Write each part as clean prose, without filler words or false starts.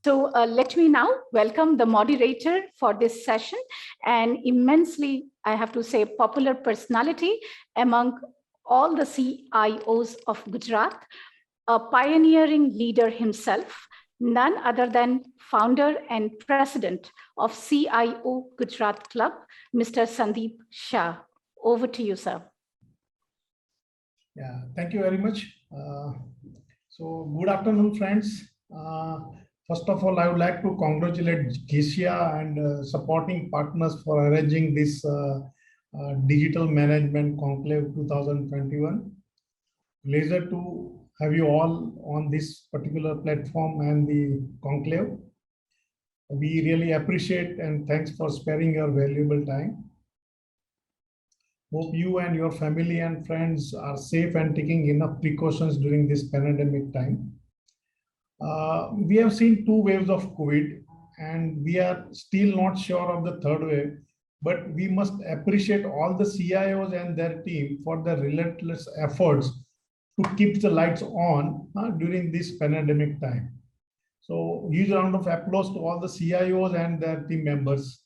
So let me now welcome the moderator for this session, and immensely, I have to say, popular personality among all the CIOs of Gujarat, a pioneering leader himself, none other than founder and president of CIO Gujarat Club, Mr. Sandeep Shah. Over to you, sir. Yeah, thank you very much. So good afternoon, friends. First of all, I would like to congratulate GCIA and supporting partners for arranging this Digital Management Conclave 2021. Pleasure to have you all on this particular platform and the conclave. We really appreciate and thanks for sparing your valuable time. Hope you and your family and friends are safe and taking enough precautions during this pandemic time. We have seen 2 waves of COVID, and we are still not sure of the 3rd wave, but we must appreciate all the CIOs and their team for their relentless efforts to keep the lights on during this pandemic time. So huge round of applause to all the CIOs and their team members.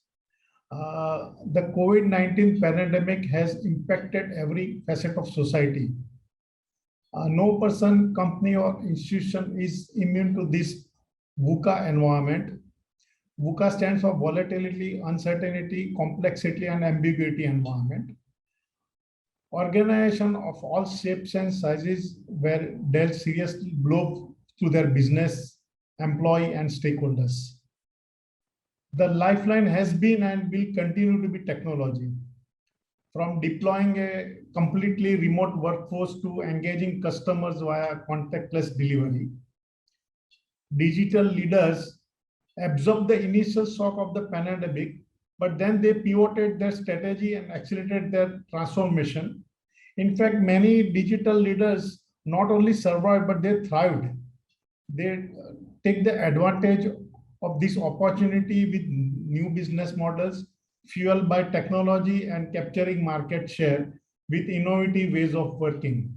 The COVID-19 pandemic has impacted every facet of society. No person, company, or institution is immune to this VUCA environment. VUCA stands for volatility, uncertainty, complexity, and ambiguity environment. Organizations of all shapes and sizes were dealt seriously blows to their business, employee, and stakeholders. The lifeline has been and will continue to be technology. From deploying a completely remote workforce to engaging customers via contactless delivery. Digital leaders absorbed the initial shock of the pandemic, but then they pivoted their strategy and accelerated their transformation. In fact, many digital leaders not only survived, but they thrived. They take the advantage of this opportunity with new business models, fueled by technology and capturing market share with innovative ways of working.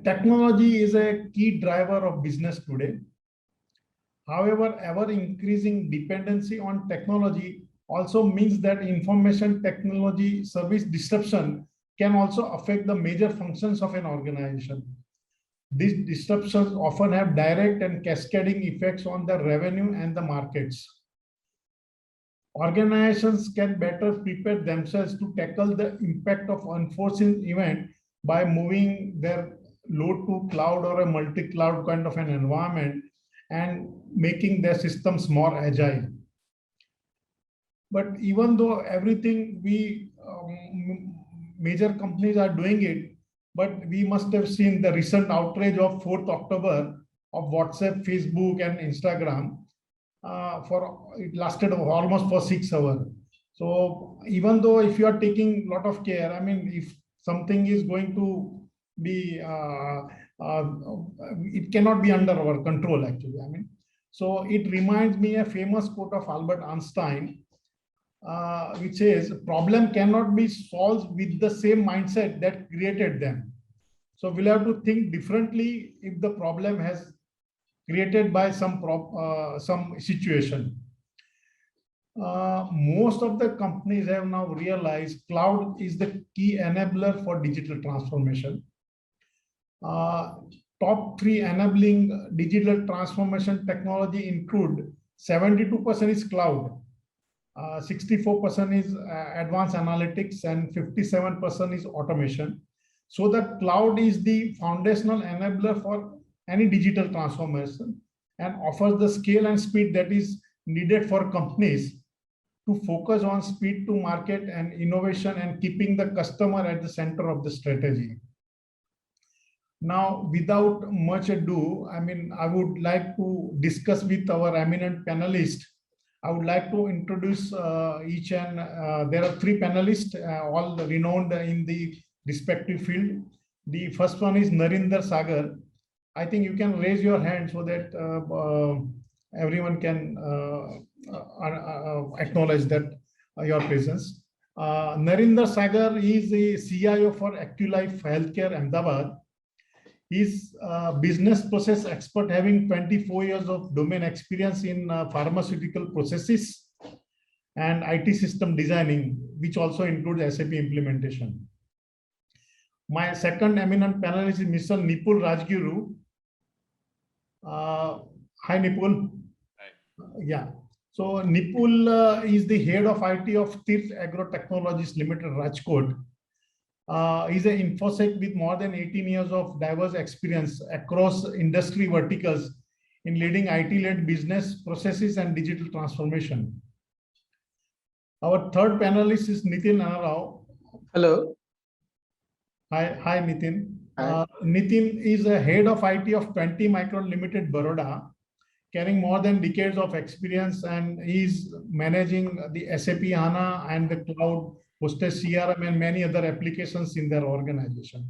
Technology is a key driver of business today. However, ever-increasing dependency on technology also means that information technology service disruption can also affect the major functions of an organization. These disruptions often have direct and cascading effects on the revenue and the markets. Organizations can better prepare themselves to tackle the impact of unforeseen event by moving their load to cloud or a multi-cloud kind of an environment and making their systems more agile. But even though everything major companies are doing it, but we must have seen the recent outrage of 4th October of WhatsApp, Facebook, and Instagram. It lasted almost for 6 hours. So even though if you are taking a lot of care, I mean, if something is going to be, it cannot be under our control actually. I mean, so it reminds me a famous quote of Albert Einstein, which says, problem cannot be solved with the same mindset that created them. So we'll have to think differently if the problem has created by some situation. Most of the companies have now realized cloud is the key enabler for digital transformation. Top 3 enabling digital transformation technology include 72% is cloud, 64% is advanced analytics, and 57% is automation. So the cloud is the foundational enabler for any digital transformation and offers the scale and speed that is needed for companies to focus on speed to market and innovation and keeping the customer at the center of the strategy. Now, without much ado, I mean, I would like to discuss with our eminent panelists. I would like to introduce each, and there are 3 panelists, all renowned in the respective field. The first one is Narinder Sagar. I think you can raise your hand so that everyone can acknowledge that your presence. Narinder Sagar is the CIO for ActiveLife Healthcare, Ahmedabad. He's a business process expert having 24 years of domain experience in pharmaceutical processes and IT system designing, which also includes SAP implementation. My second eminent panelist is Mr. Nipul Rajguru. Hi, Nipul. Hi. Yeah. So Nipul is the head of IT of Tirth Agro Technologies Limited, Rajkot. He's an InfoSec with more than 18 years of diverse experience across industry verticals in leading IT-led business processes and digital transformation. Our third panelist is Nitin Anarao. Hello. Hi, Nitin. Hi. Nitin is a head of IT of 20 Micron Limited, Baroda, carrying more than decades of experience, and he's managing the SAP HANA and the cloud hosted CRM and many other applications in their organization.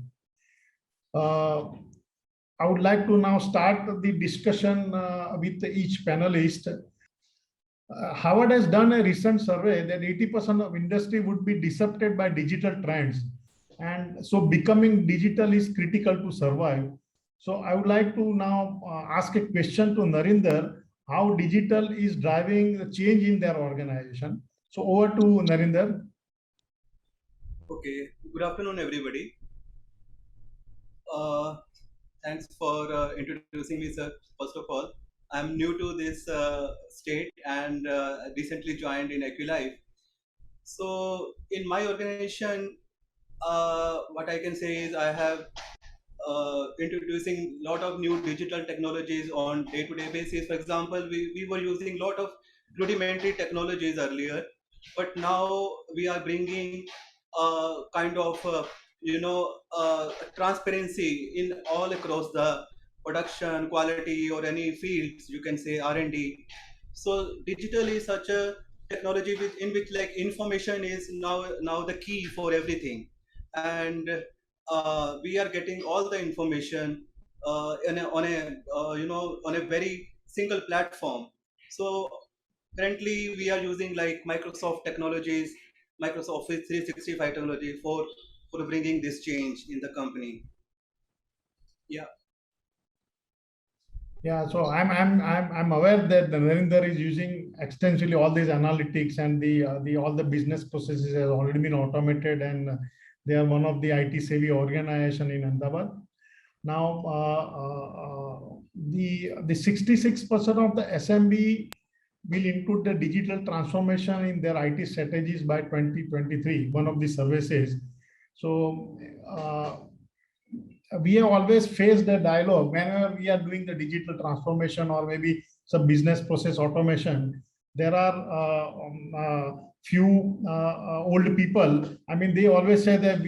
I would like to now start the discussion with each panelist. Harvard has done a recent survey that 80% of industry would be disrupted by digital trends. And so becoming digital is critical to survive. So I would like to now ask a question to Narinder, how digital is driving the change in their organization. So over to Narinder. Okay, good afternoon, everybody. Thanks for introducing me, sir. First of all, I'm new to this state and recently joined in Equilife. So in my organization, what I can say is I have introducing a lot of new digital technologies on day-to-day basis. For example, we were using a lot of rudimentary technologies earlier, but now we are bringing kind of transparency in all across the production quality or any fields, you can say R&D. So digital is such a technology in which like information is now the key for everything, and we are getting all the information on a very single platform. So currently we are using like Microsoft technologies, Microsoft Office 365 technology for bringing this change in the company. Yeah. Yeah, so I'm aware that the Narinder is using extensively all these analytics, and the all the business processes have already been automated, and they are one of the IT savvy organization in Ahmedabad. Now, the 66% of the SMB will include the digital transformation in their IT strategies by 2023. One of the services. So. We have always faced the dialogue whenever we are doing the digital transformation or maybe some business process automation. There are few old people. I mean, they always say that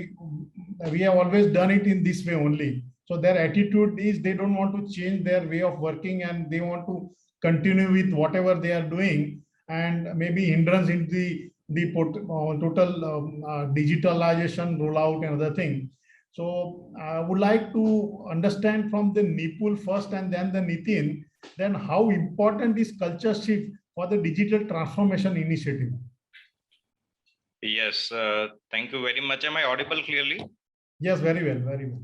we have always done it in this way only. So their attitude is they don't want to change their way of working, and they want to continue with whatever they are doing, and maybe hindrance in the total digitalization rollout and other thing. So I would like to understand from the Nipul first and then the Nitin, then how important is culture shift for the digital transformation initiative? Yes, thank you very much. Am I audible clearly? Yes, very well, very well.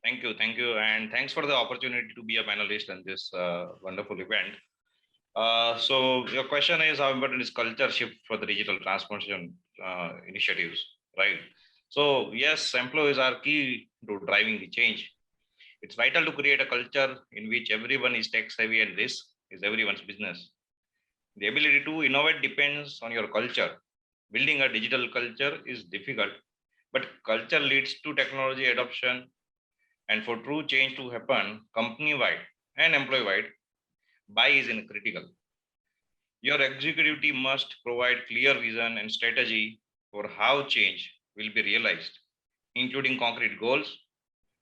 Thank you. And thanks for the opportunity to be a panelist in this wonderful event. So your question is how important is culture shift for the digital transformation initiatives, right? So yes, employees are key to driving the change. It's vital to create a culture in which everyone is tech savvy and risk is everyone's business. The ability to innovate depends on your culture. Building a digital culture is difficult, but culture leads to technology adoption. And for true change to happen company-wide and employee-wide, buy is critical. Your executive team must provide clear vision and strategy for how change will be realized, including concrete goals,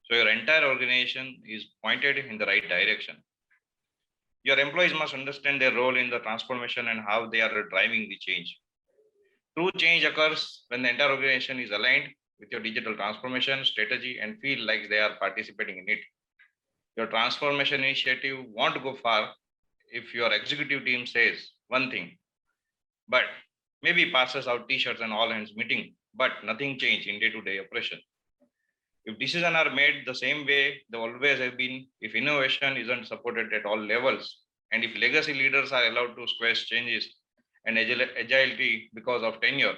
so your entire organization is pointed in the right direction. Your employees must understand their role in the transformation and how they are driving the change. True change occurs when the entire organization is aligned with your digital transformation strategy and feel like they are participating in it. Your transformation initiative won't go far if your executive team says one thing, but maybe passes out t-shirts and all hands meeting, but nothing changed in day-to-day operation. If decisions are made the same way they always have been, if innovation isn't supported at all levels, and if legacy leaders are allowed to squash changes and agility because of tenure,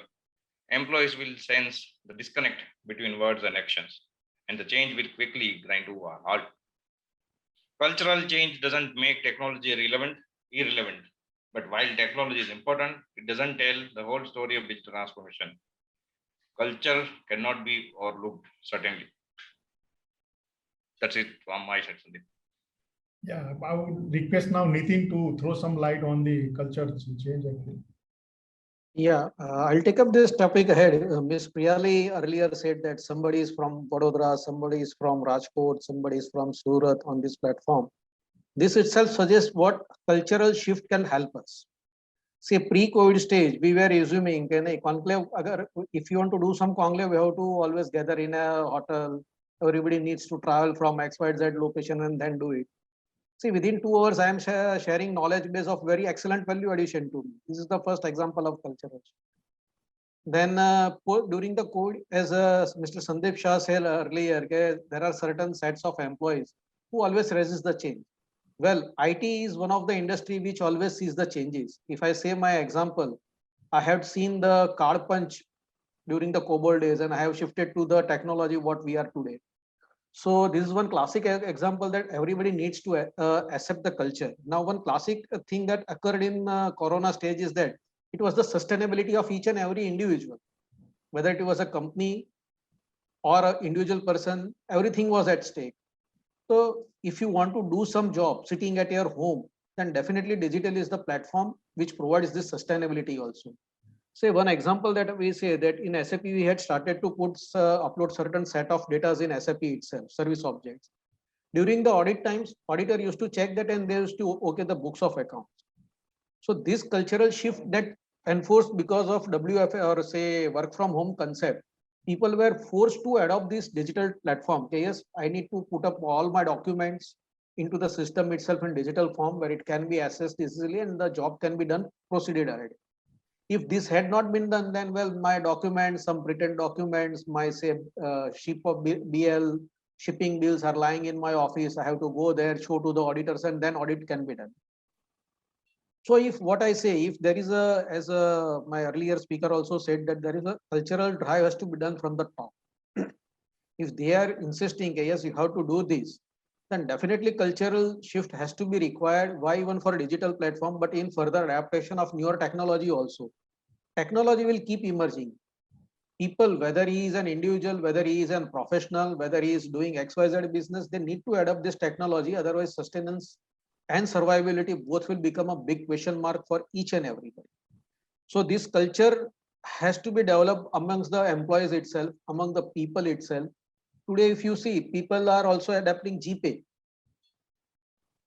employees will sense the disconnect between words and actions, and the change will quickly grind to a halt. Cultural change doesn't make technology irrelevant. But while technology is important, it doesn't tell the whole story of digital transformation. Culture cannot be overlooked, certainly. That's it from my side, Sandeep. Yeah, I would request now Nitin to throw some light on the culture change actually. Yeah, I'll take up this topic ahead. Ms. Priyali earlier said that somebody is from Vadodara, somebody is from Rajkot, somebody is from Surat on this platform. This itself suggests what cultural shift can help us. Say pre-COVID stage, we were assuming conclave, if you want to do some conclave, we have to always gather in a hotel. Everybody needs to travel from XYZ location and then do it. See, within 2 hours, I am sharing knowledge base of very excellent value addition to me. This is the first example of culture. Then during the COVID, as Mr. Sandeep Shah said earlier, there are certain sets of employees who always resist the change. Well, IT is one of the industry which always sees the changes. If I say my example, I have seen the card punch during the COBOL days and I have shifted to the technology what we are today. So this is one classic example that everybody needs to accept the culture. Now, one classic thing that occurred in Corona stage is that it was the sustainability of each and every individual, whether it was a company or an individual person, everything was at stake. So if you want to do some job sitting at your home, then definitely digital is the platform which provides this sustainability also. Say one example that we say that in SAP we had started to upload certain set of data in SAP itself, service objects. During the audit times, auditor used to check that and they used to okay the books of accounts. So this cultural shift that enforced because of WFA or say work from home concept, people were forced to adopt this digital platform. Okay, yes, I need to put up all my documents into the system itself in digital form where it can be accessed easily and the job can be done proceeded ahead. If this had not been done, then well, my documents, some written documents, my say ship of BL, shipping bills are lying in my office. I have to go there, show to the auditors, and then audit can be done. So if what I say, if there is my earlier speaker also said that there is a cultural drive has to be done from the top. If they are insisting, yes, you have to do this, then definitely cultural shift has to be required. Why even for digital platform, but in further adaptation of newer technology also. Technology will keep emerging. People, whether he is an individual, whether he is a professional, whether he is doing XYZ business, they need to adopt this technology. Otherwise, sustenance and survivability both will become a big question mark for each and everybody. So this culture has to be developed amongst the employees itself, among the people itself. Today, if you see, people are also adapting GPay.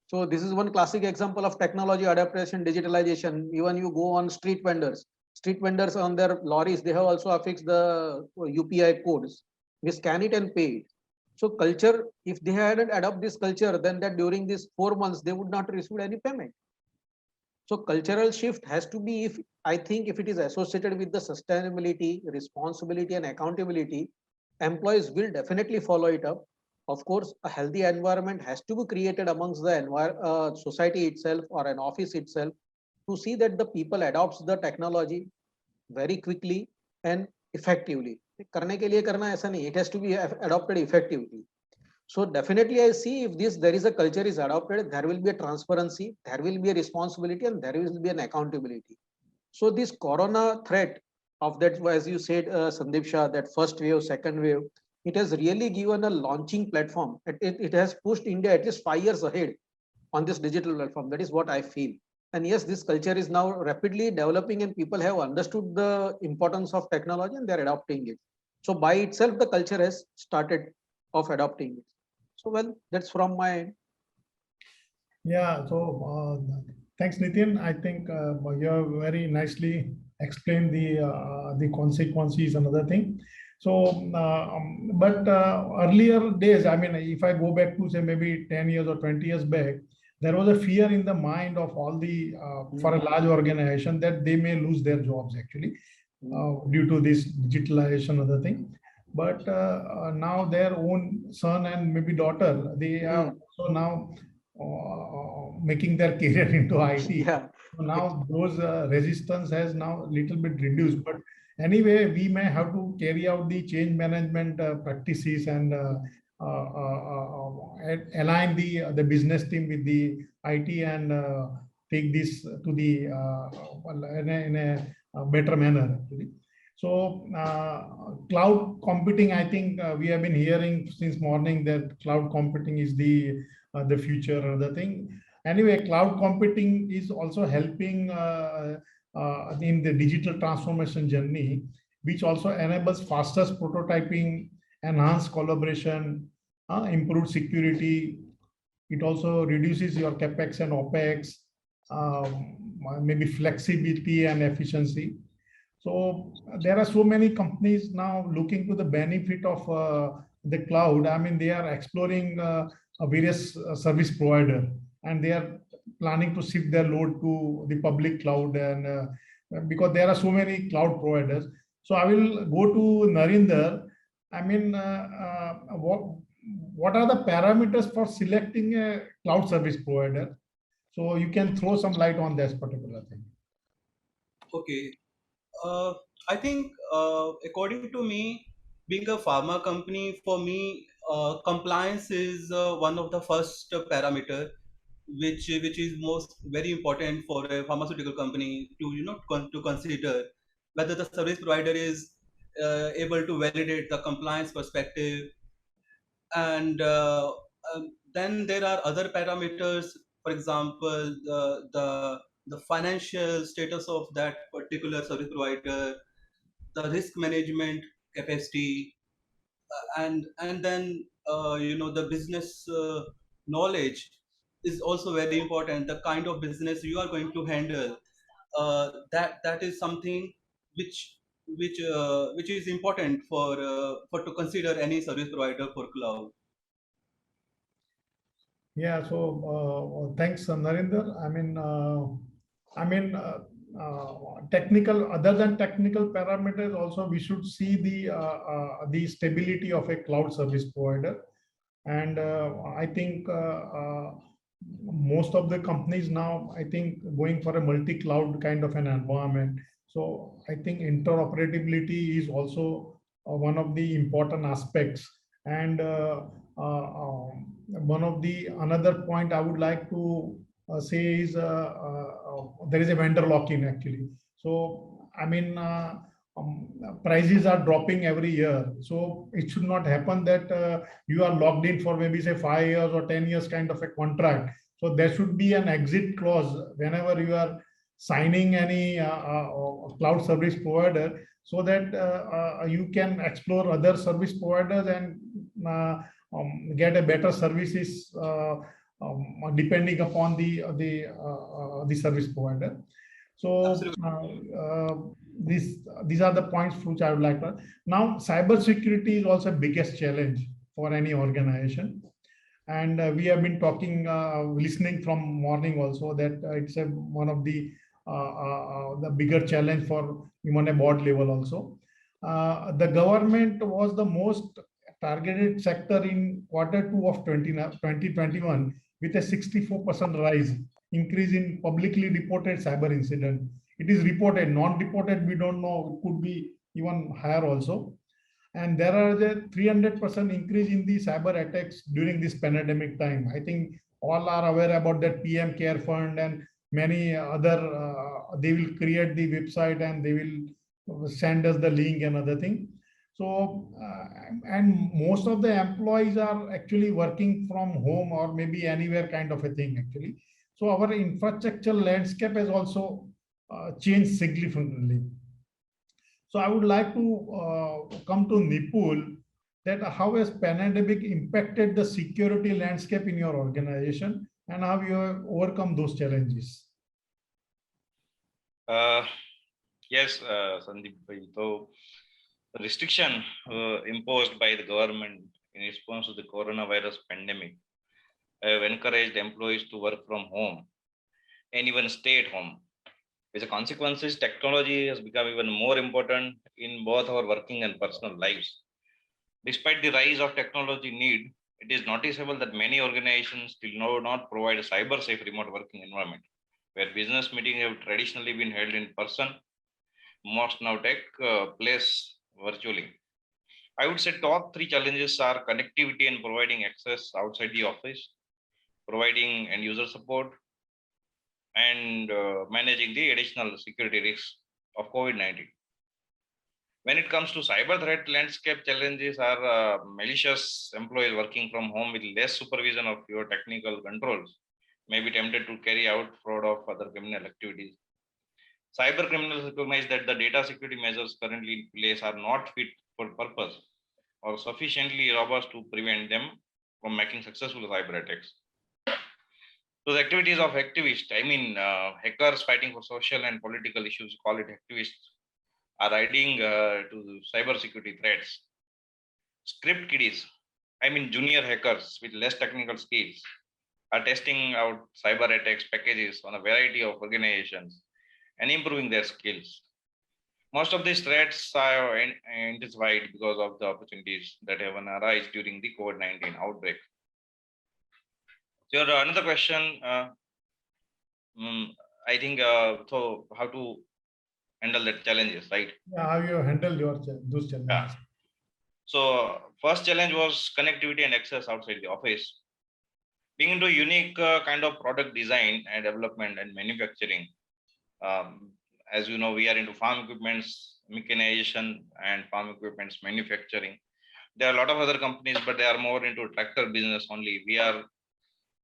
So this is one classic example of technology adaptation, digitalization. Even you go on street vendors on their lorries, they have also affixed the UPI codes. We scan it and pay it. So culture, if they hadn't adopt this culture, then that during these 4 months, they would not receive any payment. So cultural shift has to be, if I think if it is associated with the sustainability, responsibility and accountability, employees will definitely follow it up. Of course, a healthy environment has to be created amongst the society itself or an office itself to see that the people adopts the technology very quickly and effectively. करने के लिए करना ऐसा नहीं, it has to be adopted effectively. So definitely I see if there is a culture is adopted, there will be a transparency, there will be a responsibility and there will be an accountability. So this corona threat of that, as you said, Sandeep Shah, that first wave, second wave, it has really given a launching platform. It has pushed India at least 5 years ahead on this digital platform. That is what I feel. And yes, this culture is now rapidly developing and people have understood the importance of technology and they're adopting it. So by itself, the culture has started of adopting it. So well, that's from my end. Yeah, so thanks, Nitin. I think you have very nicely explained the consequences and other thing. So, but earlier days, I mean, if I go back to say maybe 10 years or 20 years back, there was a fear in the mind of all the, for a large organization that they may lose their jobs actually due to this digitalization, other thing. but now their own son and maybe daughter, they are also now making their career into IT. Yeah. So now those resistance has now little bit reduced, but anyway, we may have to carry out the change management practices and align the business team with the IT and take this to the in a better manner actually. So cloud computing, I think we have been hearing since morning that cloud computing is the future or the thing. Anyway, cloud computing is also helping in the digital transformation journey, which also enables fastest prototyping, enhanced collaboration, improved security. It also reduces your capex and opex, maybe flexibility and efficiency. So there are so many companies now looking to the benefit of the cloud. I mean, they are exploring various service provider, and they are planning to shift their load to the public cloud, and because there are so many cloud providers. So I will go to Narinder. I mean, what are the parameters for selecting a cloud service provider? So you can throw some light on this particular thing. Okay. I think, according to me, being a pharma company, for me, compliance is one of the first parameter, which is most very important for a pharmaceutical company to to consider whether the service provider is able to validate the compliance perspective, and then there are other parameters. For example, the financial status of that particular service provider, the risk management capacity, and then the business knowledge is also very important. The kind of business you are going to handle, that is something which which is important for to consider any service provider for cloud. Yeah, so thanks, Narinder. Technical, other than technical parameters, also we should see the stability of a cloud service provider. And I think most of the companies now, I think, going for a multi-cloud kind of an environment. So I think interoperability is also one of the important aspects. And one of the another point I would like to say is there is a vendor lock-in actually. So I mean, prices are dropping every year. So it should not happen that you are locked in for maybe say 5 years or 10 years kind of a contract. So there should be an exit clause whenever you are signing any cloud service provider, so that you can explore other service providers and get a better services depending upon the service provider. So these are the points which I would like to. Now, cybersecurity is also the biggest challenge for any organization, and we have been talking, listening from morning also that it's one of the bigger challenge for even a board level also. The government was the most targeted sector in Q2 of 2021 with a 64% rise increase in publicly reported cyber incident. It is reported, non-reported, we don't know, it could be even higher also. And there are the 300% increase in the cyber attacks during this pandemic time. I think all are aware about that PM Care Fund and many other, they will create the website and they will send us the link and other thing. So, and most of the employees are actually working from home or maybe anywhere kind of a thing actually. So our infrastructure landscape has also changed significantly. So I would like to come to Nipul, that how has pandemic impacted the security landscape in your organization and how you have overcome those challenges? Yes, Sandeep. So the restriction imposed by the government in response to the coronavirus pandemic have encouraged employees to work from home and even stay at home. As a consequences, technology has become even more important in both our working and personal lives. Despite the rise of technology need, it is noticeable that many organizations still do not provide a cyber-safe remote working environment, where business meetings have traditionally been held in person. Most now take place virtually. I would say top three challenges are connectivity and providing access outside the office, providing end user support, and managing the additional security risks of COVID-19. When it comes to cyber threat landscape, challenges are malicious employees working from home with less supervision of your technical controls may be tempted to carry out fraud or other criminal activities. Cyber criminals recognize that the data security measures currently in place are not fit for purpose or sufficiently robust to prevent them from making successful cyber attacks. So the activities of activists, hackers fighting for social and political issues, call it activists, are adding to cybersecurity threats. Script kiddies, junior hackers with less technical skills, are testing out cyber attacks packages on a variety of organizations and improving their skills. Most of these threats are intensified because of the opportunities that have arisen during the COVID-19 outbreak. So another question, I think, so how to handle the challenges, right? Yeah, how you handle those challenges? Yeah. So first challenge was connectivity and access outside the office. Being into a unique kind of product design and development and manufacturing, as you know, we are into farm equipments, mechanization and farm equipments manufacturing. There are a lot of other companies, but they are more into tractor business only. We are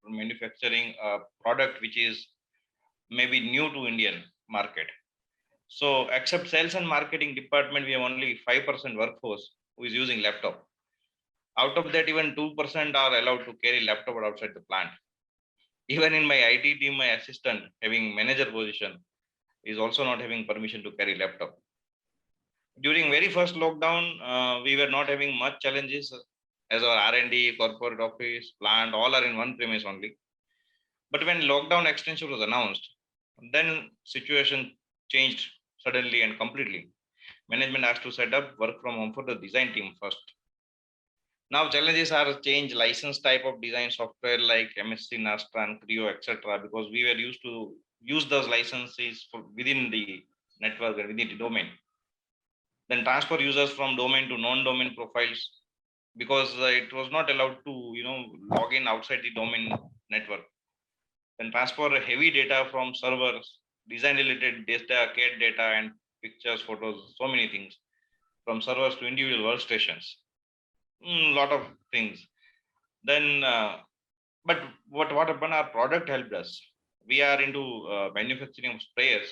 manufacturing a product which is maybe new to Indian market. So except sales and marketing department, we have only 5% workforce who is using laptop. Out of that, even 2% are allowed to carry laptop outside the plant. Even in my IT team, my assistant having manager position is also not having permission to carry laptop. During very first lockdown, we were not having much challenges as our R&D, corporate office, plant, all are in one premise only. But when lockdown extension was announced, then situation changed suddenly and completely. Management has to set up work from home for the design team first. Now challenges are change license type of design software like MSC, Nastran, Creo, etc. Because we were used to use those licenses within the network and within the domain. Then transfer users from domain to non-domain profiles because it was not allowed to log in outside the domain network. Then transfer heavy data from servers, design related data, CAD data and pictures, photos, so many things from servers to individual workstations. Lot of things. Then, but what happened? Our product helped us. We are into manufacturing of sprayers,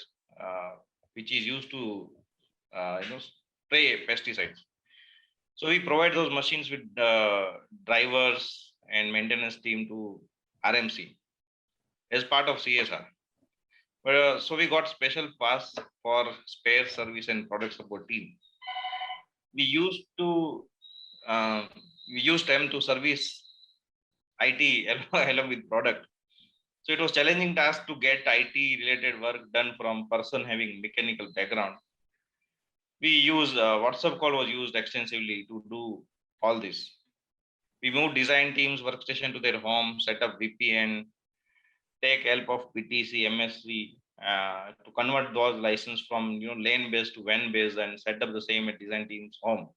which is used to spray pesticides. So we provide those machines with drivers and maintenance team to RMC as part of CSR. But so we got special pass for spare service and product support team. We used them to service IT along with product. So it was challenging task to get IT related work done from person having mechanical background. We use WhatsApp call was used extensively to do all this. We moved design teams workstation to their home, set up VPN, take help of PTC, MSC to convert those license from lane based to WAN based and set up the same at design team's home.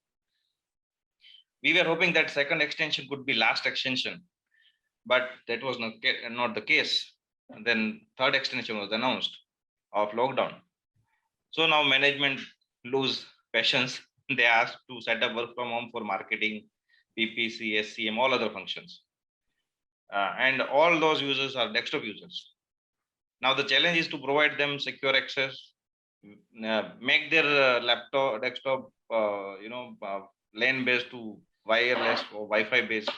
We were hoping that second extension could be last extension, but that was not the case. And then third extension was announced of lockdown. So now management lose patience. They asked to set up work from home for marketing, PPC, SCM, all other functions. And all those users are desktop users. Now the challenge is to provide them secure access, make their laptop, desktop, LAN based to wireless or Wi-Fi based,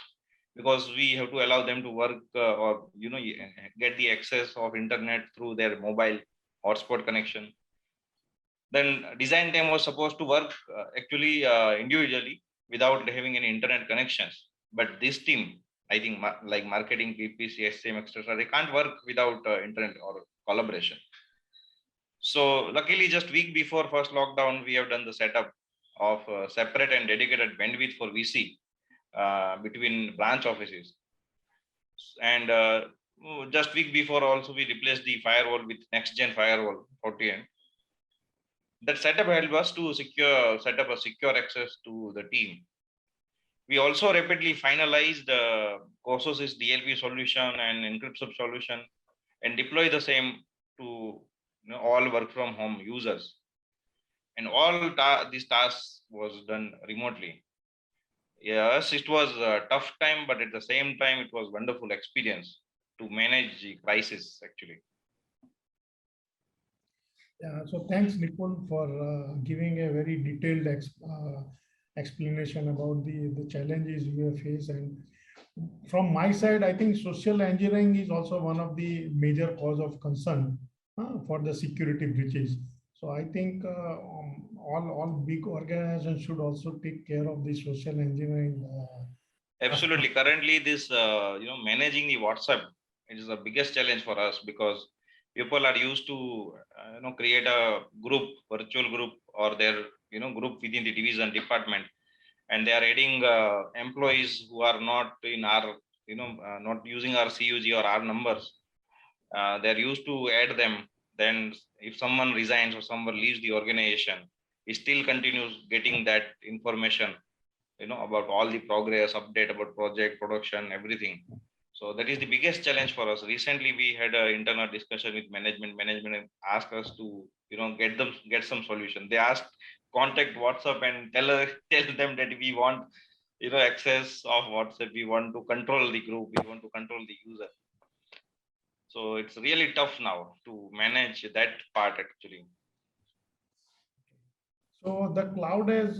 because we have to allow them to work or get the access of internet through their mobile hotspot connection. Then design team was supposed to work actually individually without having any internet connections. But this team, I think like marketing, PPC, SCM, etc., they can't work without internet or collaboration. So luckily just week before first lockdown, we have done the setup of separate and dedicated bandwidth for VC between branch offices. And just week before also we replaced the firewall with next gen firewall 40N. That setup helped us to set up a secure access to the team. We also rapidly finalized the Cososys DLP solution and encryption solution and deploy the same to all work from home users. And all these tasks was done remotely. Yes, it was a tough time, but at the same time, it was wonderful experience to manage the crisis actually. Yeah, so thanks, Nipun, for giving a very detailed explanation about the challenges you have faced. And from my side, I think social engineering is also one of the major cause of concern for the security breaches. So I think all big organizations should also take care of the social engineering. Absolutely. Currently, this managing the WhatsApp, it is the biggest challenge for us because people are used to create a group, virtual group, or their group within the division department, and they are adding employees who are not in our not using our CUG or our numbers. They're used to add them. Then if someone resigns or someone leaves the organization, he still continues getting that information about all the progress, update about project, production, everything. So that is the biggest challenge for us. Recently, we had an internal discussion with management. Management asked us to, get some solution. They asked contact WhatsApp and tell them that we want, access of WhatsApp. We want to control the group. We want to control the user. So it's really tough now to manage that part actually. So the cloud has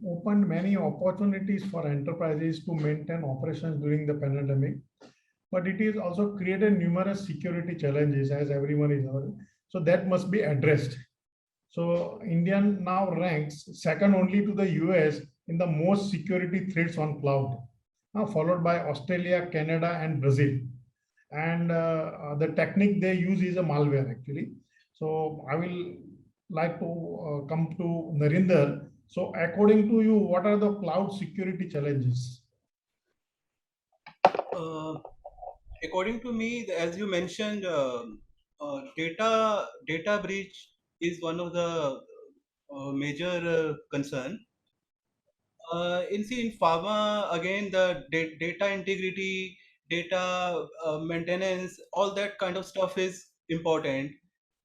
opened many opportunities for enterprises to maintain operations during the pandemic, but it is also created numerous security challenges, as everyone is aware. So that must be addressed. So India now ranks second only to the US in the most security threats on cloud, followed by Australia, Canada, and Brazil. And the technique they use is a malware actually. So I will like to come to Narinder. So according to you, what are the cloud security challenges? According to me, as you mentioned, data breach is one of the major concern. In pharma, again, the data integrity, data maintenance, all that kind of stuff is important.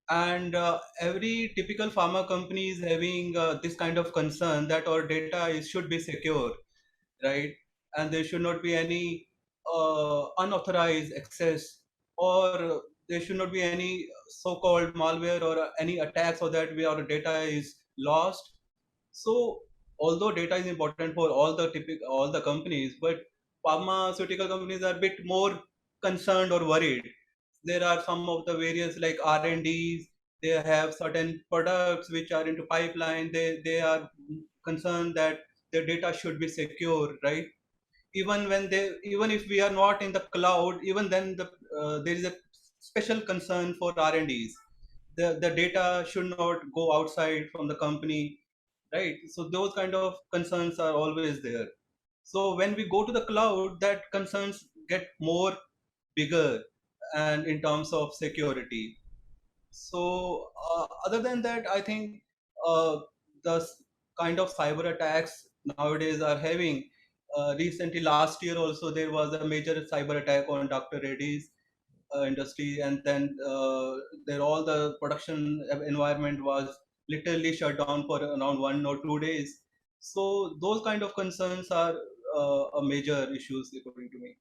And every typical pharma company is having this kind of concern that our data should be secure, right? And there should not be any unauthorized access, or there should not be any so-called malware or any attacks so that our data is lost. So although data is important for all the companies, but pharmaceutical companies are a bit more concerned or worried. There are some of the various like R&Ds. They have certain products which are into pipeline. They are concerned that their data should be secure, right? Even if we are not in the cloud, even then there is a special concern for R&Ds. The data should not go outside from the company, right? So those kind of concerns are always there. So when we go to the cloud, that concerns get more bigger, and in terms of security. So other than that, I think the kind of cyber attacks nowadays are having. Recently, last year also there was a major cyber attack on Dr. Reddy's industry, and then there all the production environment was literally shut down for around 1 or 2 days. So those kind of concerns are a major issues according to me.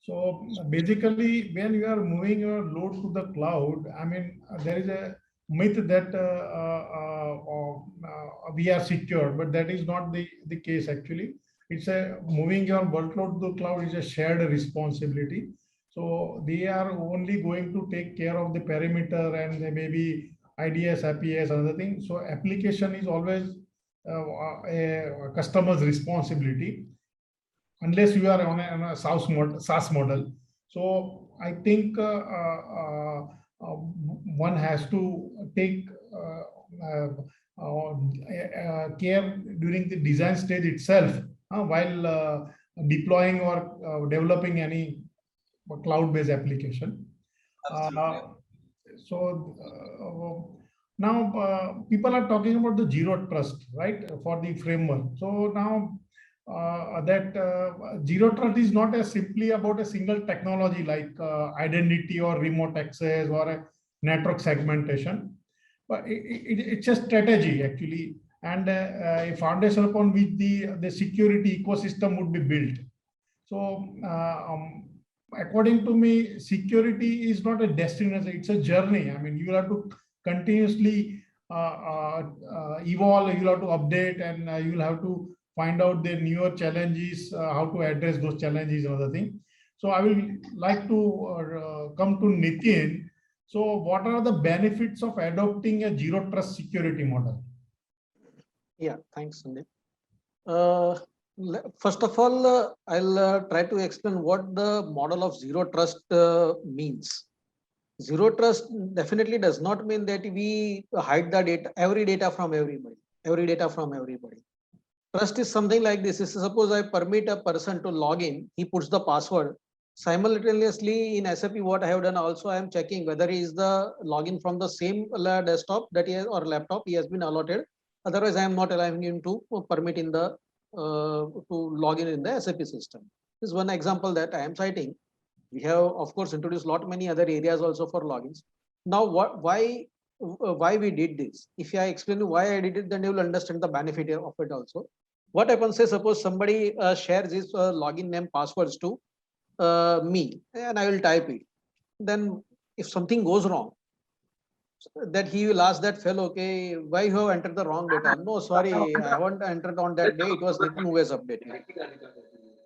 So basically, when you are moving your load to the cloud, I mean, there is a myth that we are secure, but that is not the case actually. It's a moving your workload to the cloud is a shared responsibility. So they are only going to take care of the perimeter and maybe IDS, APS, other things. So application is always a customer's responsibility, unless you are on a SaaS model. So I think one has to take care during the design stage itself while deploying or developing any cloud-based application. Absolutely. Now people are talking about the zero trust, right, for the framework. So now that zero trust is not as simply about a single technology like identity or remote access or a network segmentation, but it's a strategy actually, and a foundation upon which the security ecosystem would be built. So according to me, security is not a destination, it's a journey. I mean, you have to continuously evolve, you'll have to update, and you'll have to find out the newer challenges, how to address those challenges and other thing. So I will like to come to Nitin. So what are the benefits of adopting a zero trust security model? Yeah, thanks, Sandeep. First of all, I'll try to explain what the model of zero trust means. Zero trust definitely does not mean that we hide the data, every data from everybody. Trust is something like this. Suppose I permit a person to log in, he puts the password. Simultaneously in SAP, what I have done also, I am checking whether he is the login from the same desktop that he has or laptop he has been allotted. Otherwise, I am not allowing him to permit in the to log in the SAP system. This is one example that I am citing. We have, of course, introduced many other areas also for logins. Now, why we did this? If I explain you why I did it, then you will understand the benefit of it also. What happens is, suppose somebody shares his login name passwords to me, and I will type it. Then if something goes wrong, that he will ask that fellow, okay, why you have entered the wrong data? No, sorry, I haven't entered on that day. It was Nitin who was updated.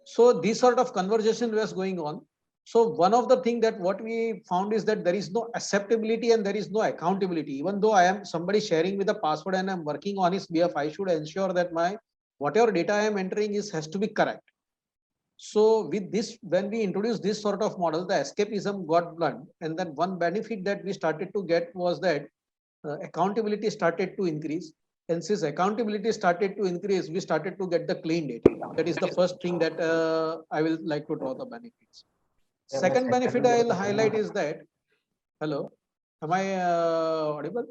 So this sort of conversation was going on. So one of the things that what we found is that there is no acceptability and there is no accountability. Even though I am somebody sharing with a password and I'm working on his behalf, I should ensure that my whatever data I am entering has to be correct. So with this, when we introduced this sort of model, the escapism got blunt. And then one benefit that we started to get was that accountability started to increase. And since accountability started to increase, we started to get the clean data. That is the first thing that I will like to draw the benefits. Second benefit I'll highlight is that, hello, am I audible?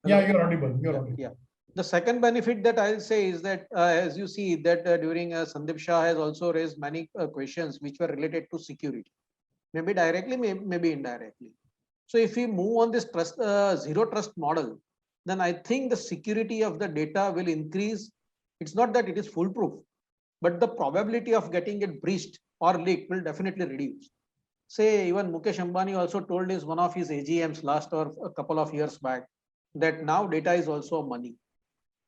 Hello? Yeah, you're audible. You're audible. Yeah. The second benefit that I'll say is that, as you see that during Sandeep Shah has also raised many questions which were related to security, maybe directly, maybe indirectly. So if we move on this trust, zero trust model, then I think the security of the data will increase. It's not that it is foolproof, but the probability of getting it breached or leaked will definitely reduce. Say even Mukesh Ambani also told in one of his AGMs last or a couple of years back that now data is also money.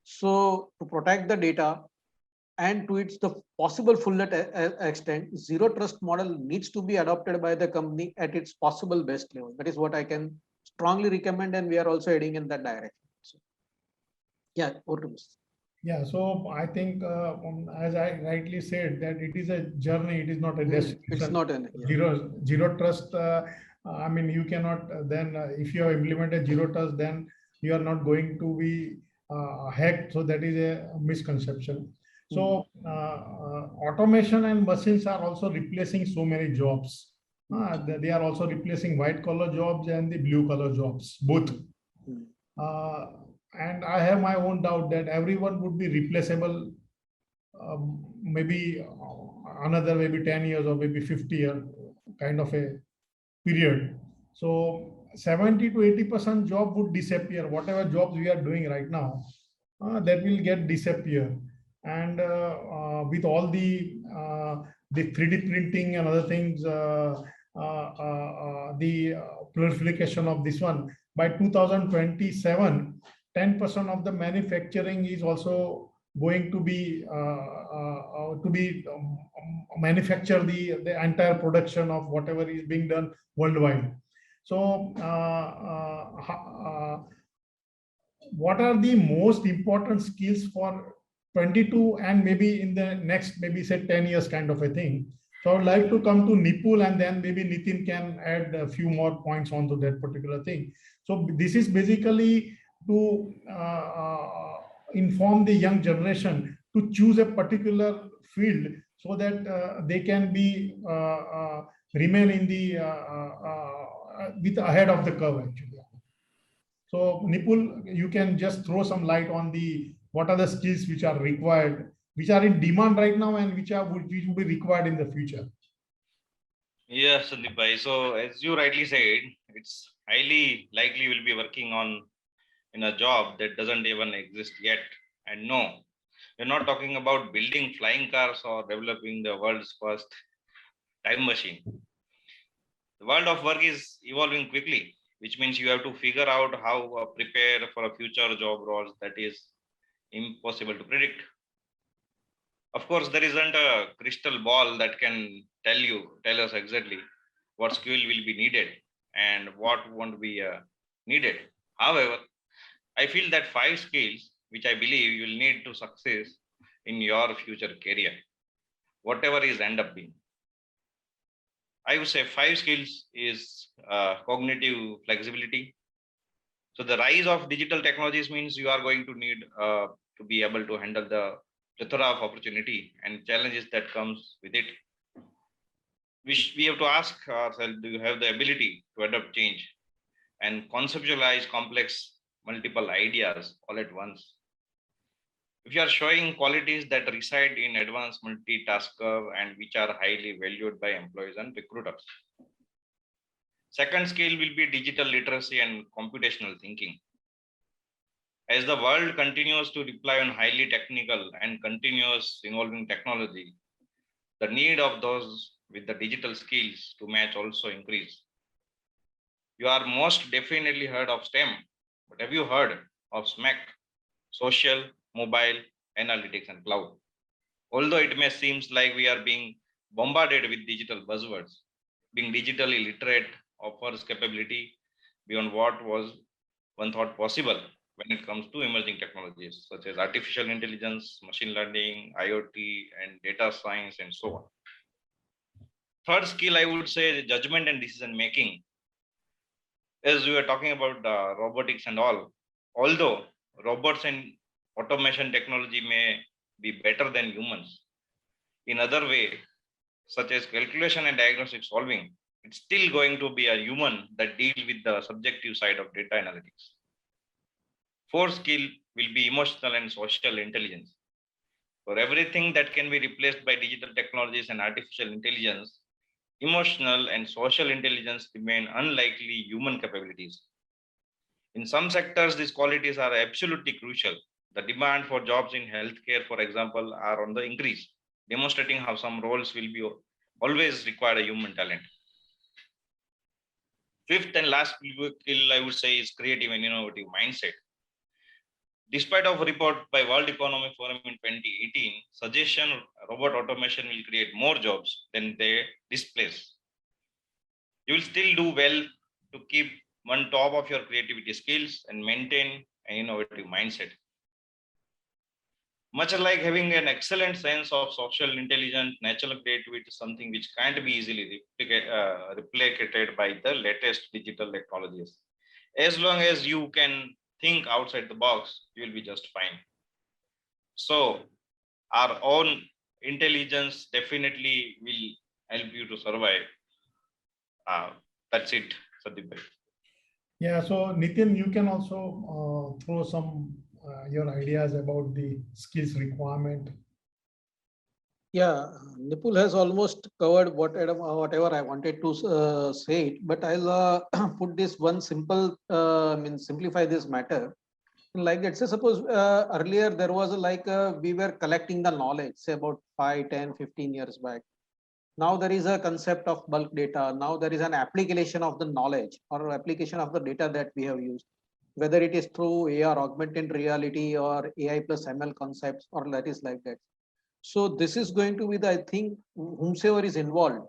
So to protect the data and to its the possible full extent, zero trust model needs to be adopted by the company at its possible best level. That is what I can strongly recommend, and we are also heading in that direction. So, yeah, over to Mr. Yeah, so I think as I rightly said that it is a journey, it is not a destination. It's not an zero trust. I mean, you cannot then if you have implemented zero trust, then you are not going to be hacked. So that is a misconception. So automation and machines are also replacing so many jobs. They are also replacing white collar jobs and the blue collar jobs, both. And I have my own doubt that everyone would be replaceable maybe another maybe 10 years or maybe 50 year kind of a period. So 70 to 80% job would disappear. Whatever jobs we are doing right now, that will get disappear. And with all the 3D printing and other things, the proliferation of this one, by 2027, 10% of the manufacturing is also going to be manufacture the entire production of whatever is being done worldwide. So what are the most important skills for 22 and maybe in the next maybe say 10 years kind of a thing? So I would like to come to Nipul and then maybe Nitin can add a few more points onto that particular thing. So this is basically to inform the young generation to choose a particular field so that they can be remain in the with ahead of the curve actually. So Nipul, you can just throw some light on the what are the skills which are required, which are in demand right now, and which will be required in the future. Yes, Sandeep bhai. So as you rightly said, it's highly likely we'll be working on in a job that doesn't even exist yet. And no, we're not talking about building flying cars or developing the world's first time machine. The world of work is evolving quickly, which means you have to figure out how prepare for a future job roles that is impossible to predict. Of course, there isn't a crystal ball that can tell us exactly what skill will be needed and what won't be needed. However, I feel that 5 skills which I believe you will need to success in your future career, whatever is end up being. I would say 5 skills is cognitive flexibility. So the rise of digital technologies means you are going to need to be able to handle the plethora of opportunity and challenges that comes with it. We have to ask ourselves, do you have the ability to adapt change and conceptualize complex multiple ideas all at once? If you are showing qualities that reside in advanced multitasker and which are highly valued by employees and recruiters. Second skill will be digital literacy and computational thinking. As the world continues to rely on highly technical and continuous evolving technology, the need of those with the digital skills to match also increase. You are most definitely heard of STEM, but have you heard of SMAC, social, mobile, analytics, and cloud? Although it may seem like we are being bombarded with digital buzzwords, being digitally literate offers capability beyond what was one thought possible when it comes to emerging technologies such as artificial intelligence, machine learning, IoT, and data science, and so on. Third skill, I would say, judgment and decision making. As we were talking about robotics and all, although robots and automation technology may be better than humans in other way, such as calculation and diagnostic solving, it's still going to be a human that deals with the subjective side of data analytics. Fourth skill will be emotional and social intelligence. For everything that can be replaced by digital technologies and artificial intelligence, emotional and social intelligence remain unlikely human capabilities. In some sectors, these qualities are absolutely crucial. The demand for jobs in healthcare, for example, are on the increase, demonstrating how some roles will be always require a human talent. Fifth and last skill, I would say, is creative and innovative mindset. Despite of a report by World Economic Forum in 2018, suggestion robot automation will create more jobs than they displace. You will still do well to keep on top of your creativity skills and maintain an innovative mindset. Much like having an excellent sense of social intelligence, natural creativity is something which can't be easily replicated by the latest digital technologies. As long as you can think outside the box, you will be just fine. So our own intelligence definitely will help you to survive. That's it, Sandeep bhai. Yeah, so Nitin, you can also throw some your ideas about the skills requirement. Yeah, Nipul has almost covered whatever I wanted to say, but I'll put this one simple, simplify this matter. Like, let's say, suppose earlier there was we were collecting the knowledge, say about 5, 10, 15 years back. Now there is a concept of bulk data. Now there is an application of the knowledge or application of the data that we have used, whether it is through AR, augmented reality, or AI plus ML concepts, or that is like that. So this is going to be the, I think, whomsoever is involved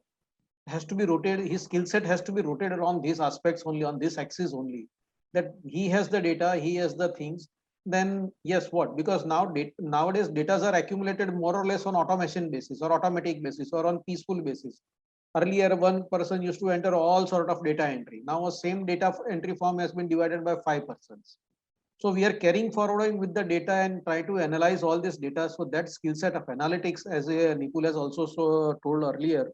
has to be rotated. His skill set has to be rotated on these aspects only, on this axis only. That he has the data, he has the things. Then yes, what? Because nowadays data are accumulated more or less on automation basis or automatic basis or on peaceful basis. Earlier, one person used to enter all sort of data entry. Now, a same data entry form has been divided by 5 persons. So we are carrying forwarding with the data and try to analyze all this data. So that skill set of analytics, as Nipul has also told earlier,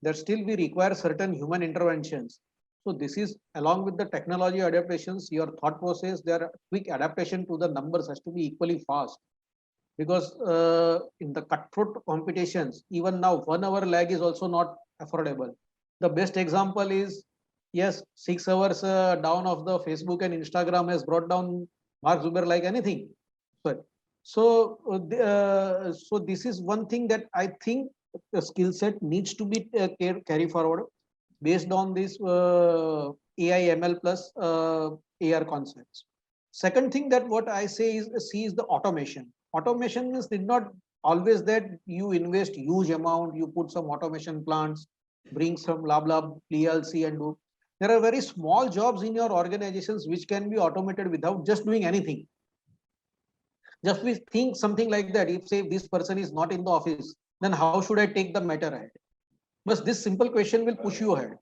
that still we require certain human interventions. So this is along with the technology adaptations, your thought process, their quick adaptation to the numbers has to be equally fast. Because in the cutthroat competitions, even now 1 hour lag is also not affordable. The best example is, yes, 6 hours down of the Facebook and Instagram has brought down Mark Zuckerberg like anything. But so this is one thing that I think the skill set needs to be carry forward based on this AI ML plus AR concepts. Second thing that what I say is is the automation. Automation is not always that you invest huge amount, you put some automation plants, bring some blah blah PLC and do. There are very small jobs in your organizations which can be automated without just doing anything. Just we think something like that. If say this person is not in the office, then how should I take the matter ahead? But this simple question will push you ahead.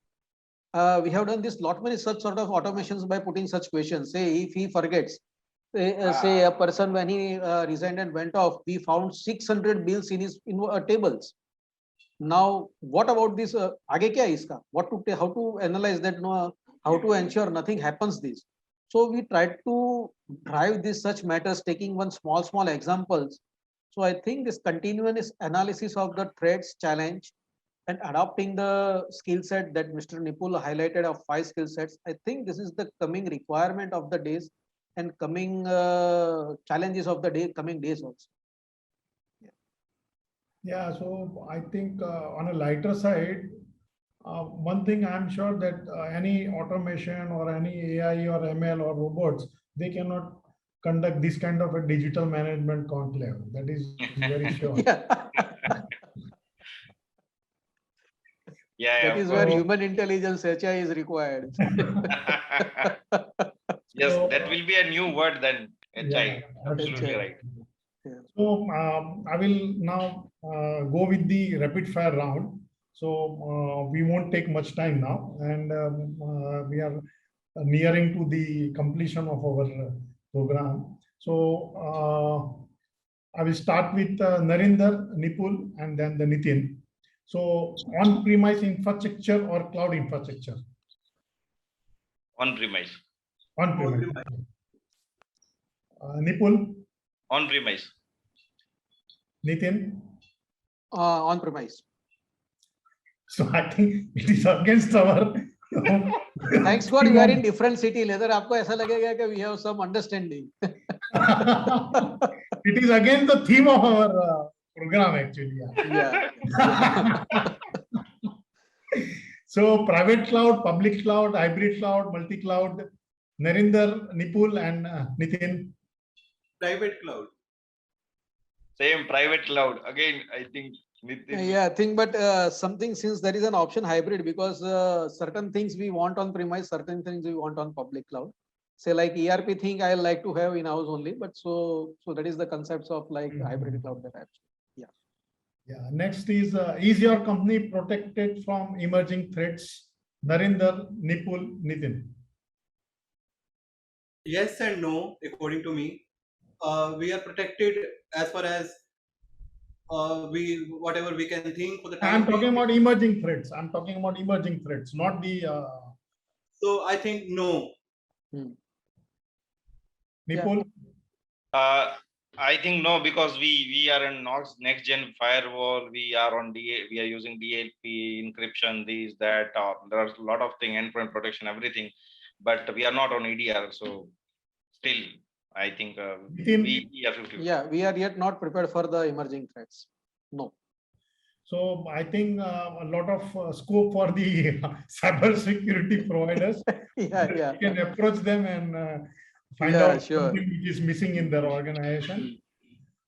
We have done this lot many such sort of automations by putting such questions. Say if he forgets, say a person when he resigned and went off, we found 600 bills in his tables. Now, what about this? Aage kya iska? What to how to analyze that? No, how to ensure nothing happens this. So we tried to drive this such matters, taking one small examples. So I think this continuous analysis of the threats challenge and adopting the skill set that Mr. Nipul highlighted of 5 skill sets. I think this is the coming requirement of the days and coming challenges of the coming days also. Yeah, so I think on a lighter side, one thing I'm sure that any automation or any AI or ML or robots, they cannot conduct this kind of a digital management conclave. That is very sure. That is where human intelligence HI is required. Yes, that will be a new word then. HI. Yeah, absolutely right. So I will now go with the rapid fire round. So we won't take much time now, and we are nearing to the completion of our program. So I will start with Narinder, Nipul, and then the Nitin. So on-premise infrastructure or cloud infrastructure? On-premise. On-premise. Nipul? On-premise. Nitin? On-premise. So I think it is against our. Thanks God we are in different city. Later आपको ऐसा लगेगा कि we have some understanding. It is again the theme of our program actually. Yeah. So private cloud, public cloud, hybrid cloud, multi-cloud. Narinder, Nipul, and Nitin. Private cloud. Same private cloud. Again, I think. Yeah, I think, but something since there is an option hybrid because certain things we want on premise, certain things we want on public cloud. Say like ERP thing, I like to have in house only, but so that is the concepts of like hybrid cloud that I have. Yeah. Next is your company protected from emerging threats? Narinder, Nipul, Nitin. Yes and no, according to me. We are protected as far as whatever we can think for the time. I'm talking about emerging threats. I'm talking about emerging threats, not the. So I think no. Nipul. I think no, because we are in next gen firewall. We are on DA. We are using DLP encryption. These that there are a lot of things, endpoint protection, everything, but we are not on EDR. So still, I think we are 50. Yeah, we are yet not prepared for the emerging threats. No. So I think a lot of scope for the cyber security providers. Yeah. You can approach them and find out something which is missing in their organization.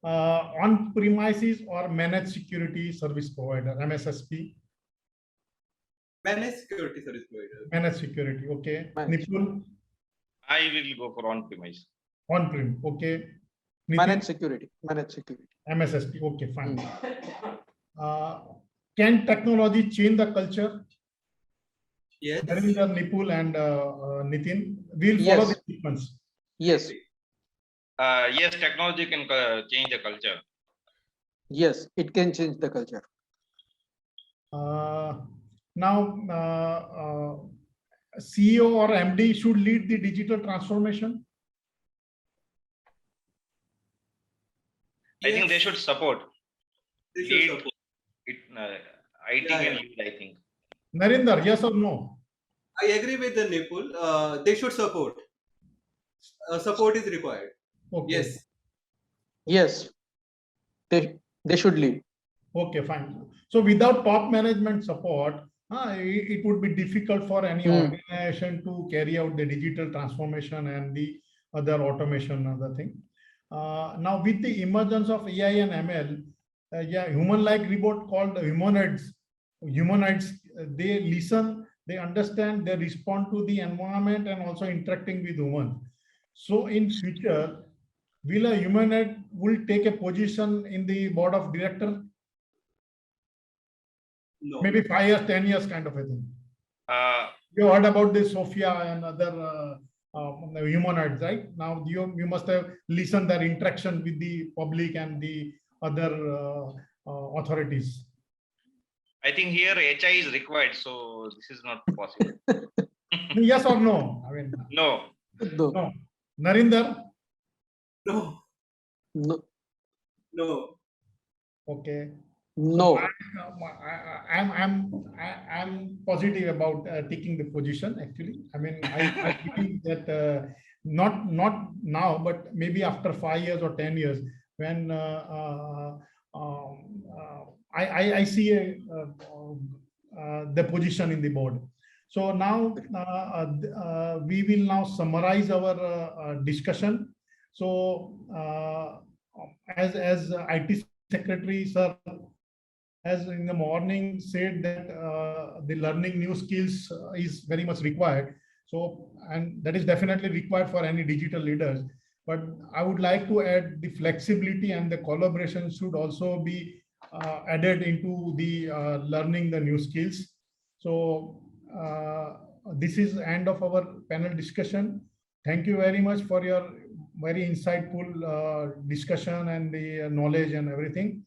On premises or managed security service provider, MSSP. Managed security service provider. Managed security, okay. Nipul. I will go for on-premise. On-prem, okay. Nitin? Managed security. MSSP, okay, fine. Can technology change the culture? Yes. Narinder, Nipul, and Nitin. We'll follow the sequence. Yes. Yes, technology can change the culture. Yes, it can change the culture. Now, CEO or MD should lead the digital transformation. I think they Yes, should support. they should Lead support. it. IT Yeah, can yeah. lead, I think. Narinder, yes or no? I agree with the Nipul. They should support. Support is required. Okay. Yes. Yes, they should lead. Okay, fine. So without top management support, it would be difficult for any organization to carry out the digital transformation and the other automation, other thing. Now with the emergence of AI and ML, yeah, human-like robot called humanoids. Humanoids, they listen, they understand, they respond to the environment and also interacting with humans. So in future, will a humanoid will take a position in the board of director? No. Maybe 5 years, 10 years kind of a thing. Uh, You heard about this Sophia and other humanoids, right? Now you must have listened their interaction with the public and the other authorities. I think here HI is required, so this is not possible. Yes or no? I mean, No. No, no. Narinder? No. no, No. Okay. no. I'm positive about taking the position. Actually, I mean, I believe that not now, but maybe after 5 years or 10 years, when I see the position in the board. So now we will now summarize our discussion. So as IT Secretary Sir has in the morning said that the learning new skills is very much required. So, and that is definitely required for any digital leaders. But I would like to add the flexibility and the collaboration should also be added into the learning the new skills. So this is the end of our panel discussion. Thank you very much for your very insightful discussion and the knowledge and everything.